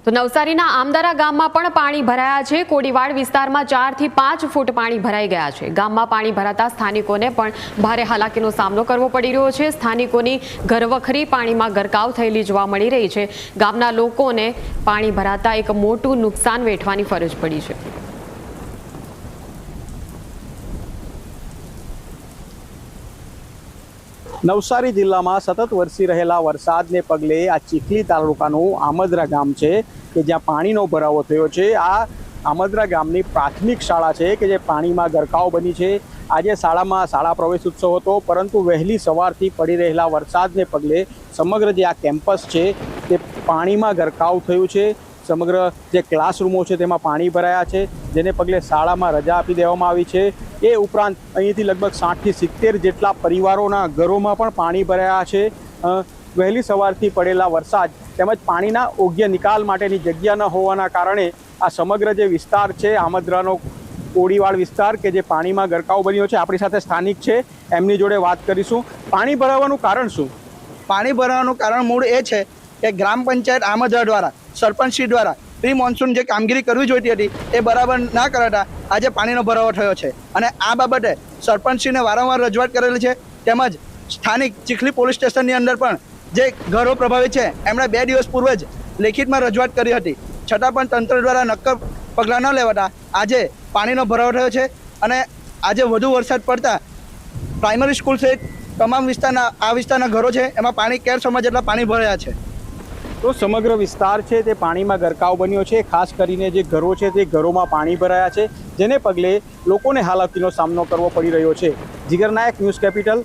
તો નવસારીના આમદારા ગામમાં પણ પાણી ભરાયા છે। કોડીવાડ વિસ્તારમાં 4 થી 5 ફૂટ પાણી ભરાઈ ગયા છે। ગામમાં પાણી ભરાતા સ્થાનિકોને પણ ભારે હાલાકીનો સામનો કરવો પડી રહ્યો છે। સ્થાનિકોની ઘરવખરી પાણીમાં ગરકાવ થયેલી જોવા મળી રહી છે। ગામના લોકોને પાણી ભરાતા એક મોટું નુકસાન વેઠવાની ફરજ પડી છે। નવસારી જિલ્લામાં સતત વરસી રહેલા વરસાદને પગલે આ ચીખલી તાલુકાનું આમદરા ગામ છે કે જ્યાં પાણીનો ભરાવો થયો છે। આ આમદરા ગામની પ્રાથમિક શાળા છે કે જે પાણીમાં ગરકાવ બની છે। આજે શાળામાં શાળા પ્રવેશ ઉત્સવ હતો, પરંતુ વહેલી સવારથી પડી રહેલા વરસાદને પગલે સમગ્ર જે આ કેમ્પસ છે તે પાણીમાં ગરકાવ થયું છે। સમગ્ર જે ક્લાસરૂમો છે તેમાં પાણી ભરાયા છે, જેને પગલે શાળામાં રજા આપી દેવામાં આવી છે। એ ઉપરાંત અહીંથી લગભગ 60 થી 70 જેટલા પરિવારોના ઘરોમાં પણ પાણી ભરાયા છે। વહેલી સવારથી પડેલા વરસાદ તેમજ પાણીના યોગ્ય નિકાલ માટેની જગ્યા ન હોવાના કારણે આ સમગ્ર જે વિસ્તાર છે આમદરાનો કોડીવાડ વિસ્તાર કે જે પાણીમાં ગરકાવ બન્યો છે। આપણી સાથે સ્થાનિક છે, એમની જોડે વાત કરીશું। પાણી ભરાવાનું કારણ શું? પાણી ભરાવાનું કારણ મૂળ એ છે કે ગ્રામ પંચાયત આમદરા દ્વારા સરપંચશ્રી દ્વારા પ્રી મોન્સૂન જે કામગીરી કરવી જોઈતી હતી એ બરાબર ના કરાતા આજે પાણીનો ભરાવો થયો છે। અને આ બાબતે સરપંચશ્રીને વારંવાર રજૂઆત કરેલી છે, તેમજ સ્થાનિક ચીખલી પોલીસ સ્ટેશનની અંદર પણ જે ઘરો પ્રભાવિત છે એમણે 2 દિવસ પૂર્વે જ લેખિતમાં રજૂઆત કરી હતી, છતાં પણ તંત્ર દ્વારા નક્કર પગલાં ન લેવાતા આજે પાણીનો ભરાવો થયો છે। અને આજે વધુ વરસાદ પડતા પ્રાઇમરી સ્કૂલ સહિત તમામ વિસ્તારના ઘરો છે એમાં પાણી કેર સમજ જેટલા પાણી ભરાયા છે। તો સમગ્ર વિસ્તાર છે તે પાણીમાં ગરકાવ બન્યો છે। ખાસ કરીને જે ઘરો છે તે ઘરોમાં પાણી ભરાયા છે, જેને પગલે લોકોને હાલાકીનો સામનો કરવો પડી રહ્યો છે। જીગર નાયક, ન્યૂઝ કેપિટલ।